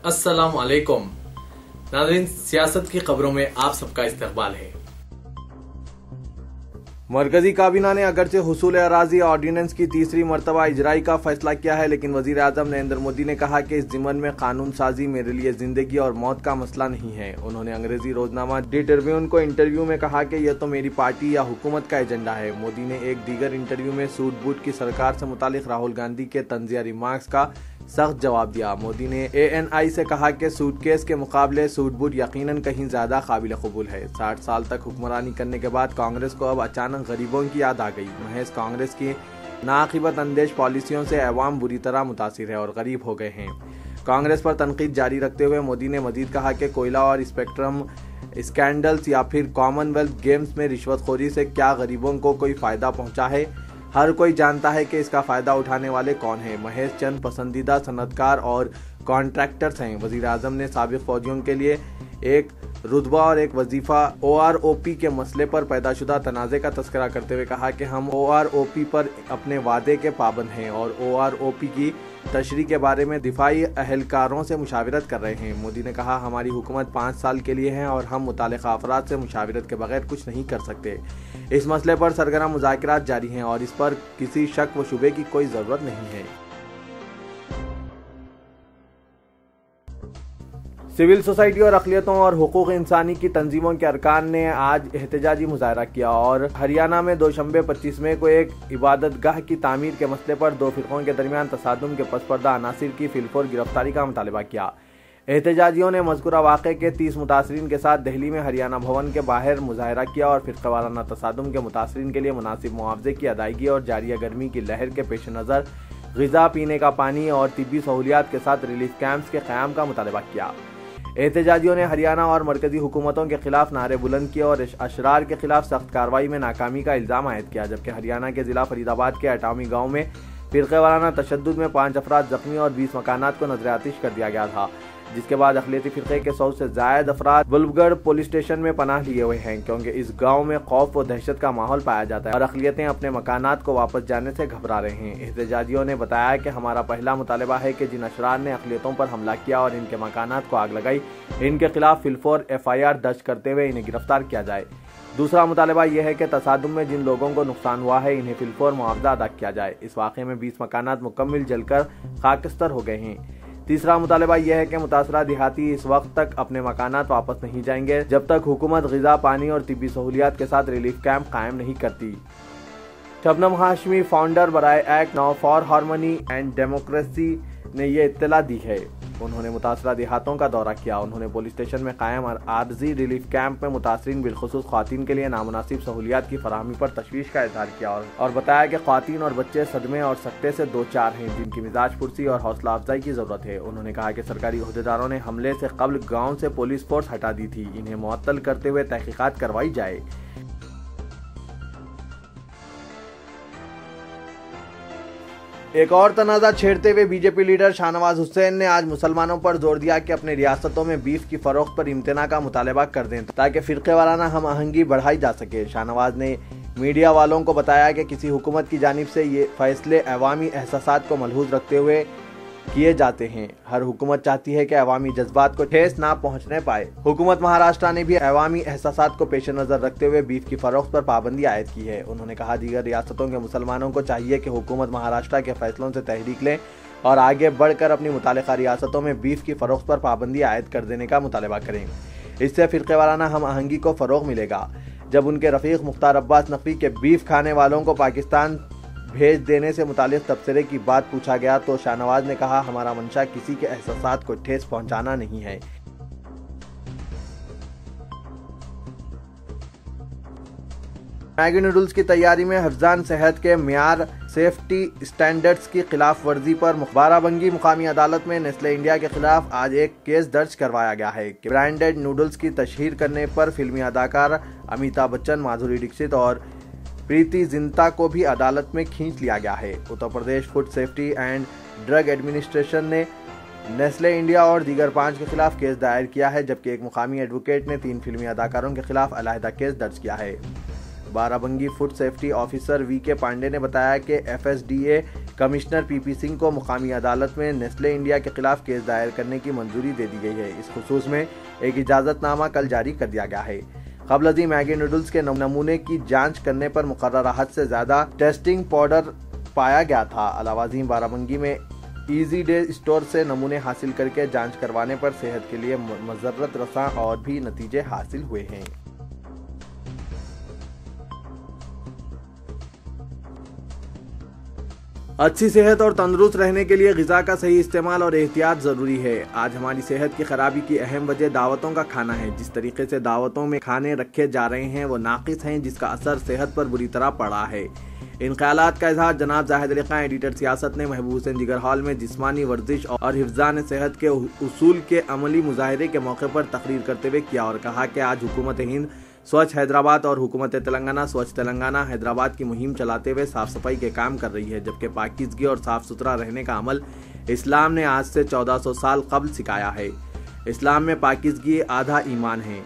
अस्सलाम वालेकुम नाज़रीन, सियासत की खबरों में आप सबका इस्तकबाल है। मरकजी काबीना ने अगरचे हुसूल अराजी ऑर्डिनेंस की तीसरी मरतबा इजराई का फैसला किया है, लेकिन वजीर आजम नरेंद्र मोदी ने कहा कि इस ज़िमन में कानून साजी मेरे लिए जिंदगी और मौत का मसला नहीं है। उन्होंने अंग्रेजी रोजनामा दी ट्रिब्यून को इंटरव्यू में कहा कि यह तो मेरी पार्टी या हुकूमत का एजेंडा है। मोदी ने एक दीगर इंटरव्यू में सूट बूट की सरकार से मुतालिक राहुल गांधी के तंजिया रिमार्क्स का सख्त जवाब दिया। मोदी ने ANI से कहा कि सूटकेस के मुकाबले सूट बूट यकीनन कहीं ज्यादा काबिल कबूल है। 60 साल तक हुक्मरानी करने के बाद कांग्रेस को अब अचानक गरीबों की याद आ गई। महज कांग्रेस की नाक़िबत अंदेश पॉलिसियों से अवाम बुरी तरह मुतासिर है और गरीब हो गए हैं। कांग्रेस पर तनकीद जारी रखते हुए मोदी ने मजीद कहा कि कोयला और स्पेक्ट्रम स्कैंडल्स या फिर कॉमनवेल्थ गेम्स में रिश्वतखोरी से क्या गरीबों को कोई फायदा पहुंचा है? हर कोई जानता है कि इसका फायदा उठाने वाले कौन हैं। महज चंद पसंदीदा सनतकार और कॉन्ट्रैक्टर्स हैं। वजीर आजम ने साबिक फौजियों के लिए एक रुतबा और एक वजीफा OROP के मसले पर पैदाशुदा तनाज़े का तस्करा करते हुए कहा कि हम OROP पर अपने वादे के पाबंद हैं और OROP की तशरीह के बारे में दिफाई अहलकारों से मुशावरत कर रहे हैं। मोदी ने कहा, हमारी हुकूमत 5 साल के लिए है और हम मुतालिका अफराद से मुशावरत के बगैर कुछ नहीं कर सकते। इस मसले पर सरगर्म मुज़ाकरात जारी हैं और इस पर किसी शक व शुबे की कोई ज़रूरत नहीं है। सिविल सोसाइटी और अक़लियतों और हुकूक़ इंसानी की तंजीमों के अरकान ने आज एहतजाजी मुजाहरा किया और हरियाणा में दोशंबे 25 मई को एक इबादतगाह की तामीर के मसले पर दो फ़िरक़ों के दरमियान तसादुम के पसपर्दा अनासिर की फिलफोर गिरफ्तारी का मुतालबा किया। एहतजाजियों ने मज़कूरा वाक़े के 30 मुतासरीन के साथ दिल्ली में हरियाणा भवन के बाहर मुजाहरा किया और फ़िरक़ावाराना तसादुम के मुतासरीन के लिए मुनासिब मुआवजे की अदायगी और जारिया गर्मी की लहर के पेश नज़र ग़िज़ा, पीने का पानी और तिब्बी सहूलियात के साथ रिलीफ कैंप्स के क़याम का मुतालबा किया। एहतजाजियों ने हरियाणा और मरकजी हुकूमतों के खिलाफ नारे बुलंद किए और अशरार के खिलाफ सख्त कार्रवाई में नाकामी का इल्ज़ाम आयद किया। जबकि हरियाणा के ज़िला फरीदाबाद के अटामी गाँव में फ़िरक़ेवाराना तशद्दुद में 5 अफराद ज़ख्मी और 20 मकानात को नजर आतिश कर दिया गया था, जिसके बाद अक़लियती फ़िरक़े के 100 से ज़ायद अफराद बुल्बगढ़ पुलिस स्टेशन में पनाह लिए हुए हैं, क्योंकि इस गांव में खौफ व दहशत का माहौल पाया जाता है और अक़लियतें अपने मकानात को वापस जाने से घबरा रहे हैं। एहतजाजियों ने बताया कि हमारा पहला मुतालबा है कि जिन अशरार ने अक़लियतों पर हमला किया और इनके मकानात को आग लगाई, इनके खिलाफ फिलफोर FIR दर्ज करते हुए इन्हें गिरफ्तार किया जाए। दूसरा मुतालबा यह है कि तसादुम में जिन लोगों को नुकसान हुआ है, इन्हें फिलफोर मुआवजा अदा किया जाए। इस वाक़े में 20 मकानात मुकम्मल जलकर खाकस्तर हो गए हैं। तीसरा मुतालबा यह है कि मुतासरा देहाती इस वक्त तक अपने मकानात वापस नहीं जाएंगे जब तक हुकूमत ग़िज़ा, पानी और तिब्बी सहूलियात के साथ रिलीफ कैंप कायम नहीं करती। शबनम हाशमी, फाउंडर बराए Act Now for Harmony and Democracy, ने यह इत्तला दी है। उन्होंने मुतासरा देहातों का दौरा किया। उन्होंने पुलिस स्टेशन में कायम आर्जी रिलीफ कैंप में मुतासरीन बिलखुसूस ख़वातीन के लिए नामुनासिब सहूलियात की फराहमी पर तशवीश का इज़हार किया और बताया कि ख़वातीन और बच्चे सदमे और सख्ते से दो चार हैं, जिनकी मिजाज पुरसी और हौसला अफजाई की ज़रूरत है। उन्होंने कहा कि सरकारी अहदेदारों ने हमले से कबल गाँव से पुलिस फोर्स हटा दी थी, इन्हें मुअत्तल करते हुए तहकीकात करवाई जाए। एक और तनाज़ा छेड़ते हुए बीजेपी लीडर शाहनवाज हुसैन ने आज मुसलमानों पर जोर दिया कि अपनी रियासतों में बीफ की फरोख्त पर इम्तना का मुतालबा कर दें ताकि फ़िरक़ेवाराना हम आहंगी बढ़ाई जा सके। शाहनवाज ने मीडिया वालों को बताया कि किसी हुकूमत की जानिब से ये फैसले अवामी एहसासात को मलहूज़ रखते हुए किए जाते हैं। हर हुकूमत चाहती है कि अवामी जज्बात को ठेस ना पहुंचने पाए। हुकूमत महाराष्ट्र ने भी अवामी एहसासात को पेश नज़र रखते हुए बीफ की फरोख्त पर पाबंदी आयद की है। उन्होंने कहा, दीगर रियासतों के मुसलमानों को चाहिए कि हुकूमत महाराष्ट्र के फैसलों से तहरीक लें और आगे बढ़कर अपनी मुतालिका रियासतों में बीफ की फरोख्त पर पाबंदी आयद कर देने का मुतालबा करें। इससे फ़िरक़ेवाराना हम आहंगी को फ़रोग़ मिलेगा। जब उनके रफ़ीक मुख्तार अब्बास नकवी के बीफ खाने वालों को पाकिस्तान भेज देने से मुतालिक तबसरे की बात पूछा गया तो शाहनवाज ने कहा, हमारा मंशा किसी के एहसासात को ठेस पहुंचाना नहीं है। मैगी नूडल्स की तैयारी में हिफ्ज़ान सेहत के मियार सेफ्टी स्टैंडर्ड्स की खिलाफ वर्जी पर बाराबंकी मुकामी अदालत में नेस्ले इंडिया के खिलाफ आज एक केस दर्ज करवाया गया है कि ब्रांडेड नूडल्स की तशहीर करने पर फिल्मी अदाकार अमिताभ बच्चन, माधुरी दीक्षित और प्रीति जिंटा को भी अदालत में खींच लिया गया है। Uttar Pradesh Food Safety and Drug Administration ने नेस्ले इंडिया और दीगर 5 के खिलाफ केस दायर किया है, जबकि एक मुकामी एडवोकेट ने 3 फिल्मी अदाकारों के खिलाफ अलहदा केस दर्ज किया है। Barabanki food safety officer VK Pande ने बताया कि FSDA कमिश्नर पीपी सिंह को मुकामी अदालत में नेस्ले इंडिया के खिलाफ केस दायर करने की मंजूरी दे दी गई है। इस खुसूस में एक इजाजतनामा कल जारी कर दिया गया है। क़ब्ल मैगी नूडल्स के नमूने की जांच करने पर मुकर्ररा हद से ज्यादा टेस्टिंग पाउडर पाया गया था। अलावाज़ीम बाराबंकी में इजी डे स्टोर से नमूने हासिल करके जांच करवाने पर सेहत के लिए मज़र्रत रसा और भी नतीजे हासिल हुए हैं। अच्छी सेहत और तंदुरुस्त रहने के लिए ग़िज़ा का सही इस्तेमाल और एहतियात ज़रूरी है। आज हमारी सेहत की खराबी की अहम वजह दावतों का खाना है। जिस तरीके से दावतों में खाने रखे जा रहे हैं वो नाक़िस हैं, जिसका असर सेहत पर बुरी तरह पड़ा है। इन ख्यालात का इजहार जनाब जाहिद अली खान एडिटर सियासत ने महबूब हुसैन जिगर हॉल में जिस्मानी वर्जिश और हिफ्ज़ान सेहत के उसूल के अमली मुजाहरे के मौके पर तकरीर करते हुए किया और कहा कि आज हुकूमत हिंद स्वच्छ हैदराबाद और हुकूमत तेलंगाना स्वच्छ तेलंगाना हैदराबाद की मुहिम चलाते हुए साफ सफाई के काम कर रही है, जबकि पाकीज़गी और साफ सुथरा रहने का अमल इस्लाम ने आज से 1400 साल कबल सिखाया है। इस्लाम में पाकीज़गी आधा ईमान है।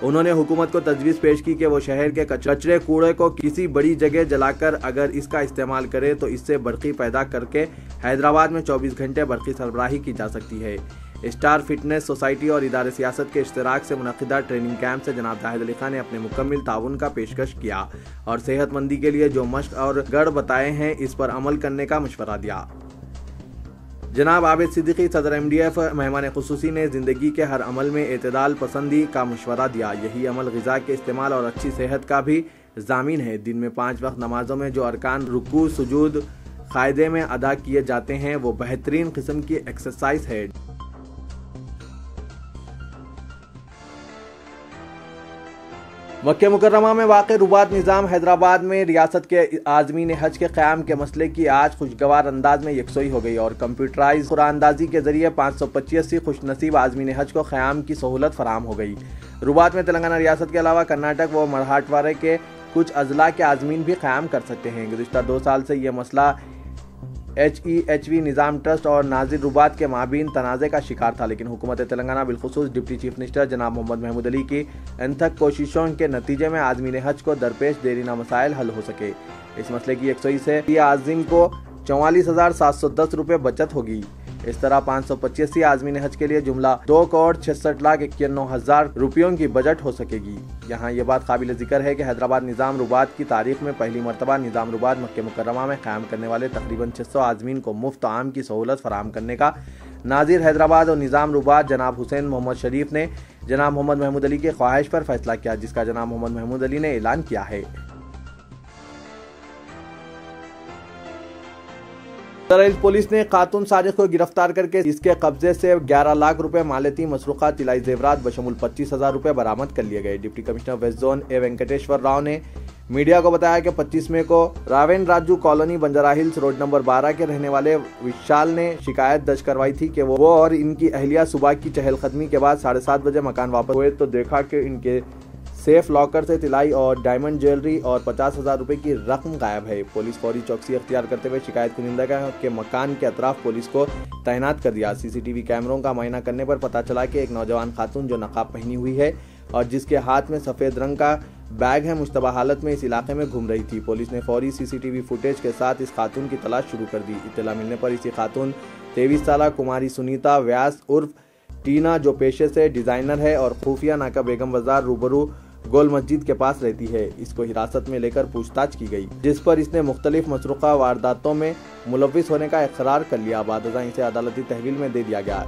उन्होंने हुकूमत को तजवीज़ पेश की कि वो शहर के कचरे कूड़े को किसी बड़ी जगह जलाकर अगर इसका इस्तेमाल करे तो इससे बरक़ी पैदा करके हैदराबाद में 24 घंटे बरक़ी सरबराही की जा सकती है। स्टार फिटनेस सोसाइटी और इदारे सियासत के इश्तराक से मुनक़िदा ट्रेनिंग कैंप से जनाब जाहिद अली खान ने अपने मुकम्मल ताउन का पेशकश किया और सेहतमंदी के लिए जो मश्क और गढ़ बताए हैं इस पर अमल करने का मशवरा दिया। जनाब आबिद सिद्दीकी सदर MDF मेहमान खुसूसी ने ज़िंदगी के हर अमल में एतदाल पसंदी का मशवरा दिया। यही अमल ग़िज़ा के इस्तेमाल और अच्छी सेहत का भी ज़ामीन है। दिन में 5 वक्त नमाजों में जो अरकान रुकू सुजूद कायदे में अदा किए जाते हैं वो बेहतरीन किस्म की एक्सरसाइज है। मक्के मुकर्रमा में वाक़ रुबात निज़ाम हैदराबाद में रियासत के आज़मीन हज के क़याम के मसले की आज खुशगवार अंदाज में यकसोई हो गई और कंप्यूटराइज कुरानंदाजी के जरिए 585 खुशनसीब आज़मीन हज को क़याम की सहूलत फराम हो गई। रुबात में तेलंगाना रियासत के अलावा कर्नाटक व मराठवाड़े के कुछ अजला के आज़मीन भी क़याम कर सकते हैं। गुज़िश्ता 2 साल से यह मसला HEHV निज़ाम ट्रस्ट और नाजिर रुबात के माबीन तनाज़े का शिकार था, लेकिन हुकूमत तेलंगाना बिलखुसूस डिप्टी चीफ मिनिस्टर जनाब मोहम्मद महमूद अली की अनथक कोशिशों के नतीजे में आज़मीन हज को दरपेश देरीना मसाइल हल हो सके। इस मसले की यकसोई से आज़िम को 44,710 रुपये बचत होगी। इस तरह 585 आज़मीन हज के लिए जुमला 2,66,91,000 रुपयों की बजट हो सकेगी। यहाँ ये बात काबिल जिक्र है कि हैदराबाद निज़ाम रुबात की तारीख में पहली मरतबा निज़ाम रुबात मक्के मुकर्रमा में क़याम करने वाले तकरीबन 600 आज़मीन को मुफ्त आम की सहूलत फराम करने का नाजिर हैदराबाद और निज़ाम रुबात जनाब हुसैन मोहम्मद शरीफ ने जनाब मोहम्मद महमूद अली की ख्वाहिश पर फैसला किया, जिसका जनाब मोहम्मद महमूद अली ने ऐलान किया है। पुलिस ने खातून सारिक को गिरफ्तार करके इसके कब्जे से 11 लाख रुपए मालियती मसरूक़ा तिलाई जेवरात बशमुल 25,000 रुपए बरामद कर लिए गए। Deputy commissioner west zone A Venkateshwar Rao ने मीडिया को बताया कि 25 मई को रावेन Raju colony Banjara Hills road number 12 के रहने वाले विशाल ने शिकायत दर्ज करवाई थी कि वो और इनकी अहलिया सुबह की चहलकदमी के बाद 7:30 बजे मकान वापस हुए तो देखा कि इनके सेफ लॉकर से तिलाई और डायमंड ज्वेलरी और 50,000 रुपए की रकम गायब है। पुलिस फौरी चौकसी अख्तियार करते हुए शिकायत कुनिंदा के मकान के अतराफ पुलिस को तैनात कर दिया। CCTV कैमरों का मुआयना करने पर पता चला कि एक नौजवान खातून जो नकाब पहनी हुई है और जिसके हाथ में सफ़ेद रंग का बैग है मुश्तबा हालत में इस इलाके में घूम रही थी। पुलिस ने फौरी CCTV फुटेज के साथ इस खातून की तलाश शुरू कर दी। इत्तला मिलने पर इसी खातून 23 साल कुमारी सुनीता व्यास उर्फ टीना जो पेशे से डिज़ाइनर है और खुफिया नाका बेगम बाजार रूबरू गोल मस्जिद के पास रहती है, इसको हिरासत में लेकर पूछताछ की गई, जिस पर इसने मुख्तलिफ मसरूक़ा वारदातों में मुलव्विस होने का इकरार कर लिया। बाद इसे अदालती तहवील में दे दिया गया।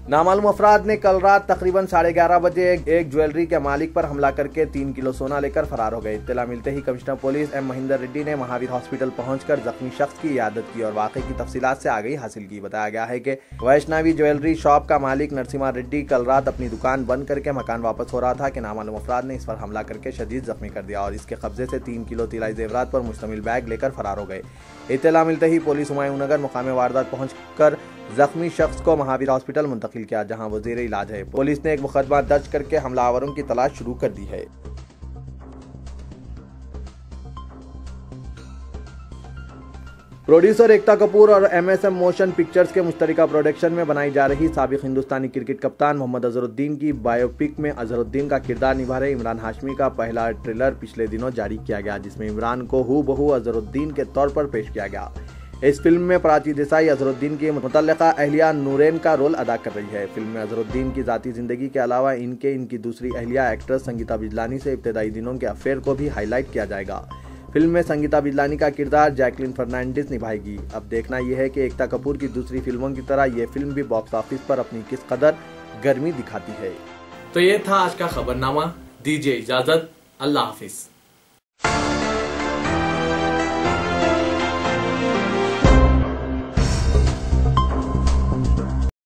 नामालूम अफराद ने कल रात तकरीबन 11:30 बजे एक ज्वेलरी के मालिक पर हमला करके 3 किलो सोना लेकर फरार हो गए। इत्तला मिलते ही commissioner police M Mahender Reddy ने महावीर हॉस्पिटल पहुंचकर जख्मी शख्स की इयादत की और वाक़े की तफसीलात से आगाही हासिल की। बताया गया है कि वैष्णवी ज्वेलरी शॉप का मालिक नरसिम्हा रेड्डी कल रात अपनी दुकान बंद करके मकान वापस हो रहा था कि नामालूम अफराद ने इस पर हमला करके शदीद जख्मी कर दिया और इसके कब्जे से 3 किलो तिलाई जेवरात पर मुश्तमिल बैग लेकर फरार हो गए। इत्तला मिलते ही पुलिस हुमायूं नगर मुकाम वारदात पहुंचकर जख्मी शख्स को महावीर हॉस्पिटल मुंतकिल किया, जहां वो ज़ेरे इलाज है। पुलिस ने एक मुकदमा दर्ज करके हमलावरों की तलाश शुरू कर दी है। प्रोड्यूसर एकता कपूर और MSM मोशन पिक्चर्स के मुश्तरका प्रोडक्शन में बनाई जा रही साबिक हिंदुस्तानी क्रिकेट कप्तान मोहम्मद अजहरुद्दीन की बायोपिक में अजहरुद्दीन का किरदार निभा रहे इमरान हाशमी का पहला ट्रेलर पिछले दिनों जारी किया गया, जिसमें इमरान को हूबहू अजहरुद्दीन के तौर पर पेश किया गया। इस फिल्म में प्राची देसाई अजहरुद्दीन की मुतल्लिका अहलिया नूरेन का रोल अदा कर रही है। फिल्म में अजहरुद्दीन की जाती जिंदगी के अलावा इनकी दूसरी अहलिया एक्ट्रेस संगीता बिजलानी से इब्तदाई दिनों के अफेयर को भी हाईलाइट किया जाएगा। फिल्म में संगीता बिजलानी का किरदार जैकलिन फर्नांडिस निभाएगी। अब देखना यह है कि एकता कपूर की दूसरी फिल्मों की तरह यह फिल्म भी बॉक्स ऑफिस पर अपनी किस कदर गर्मी दिखाती है। तो ये था आज का खबरनामा। दीजिए इजाजत। अल्लाह हाफिज।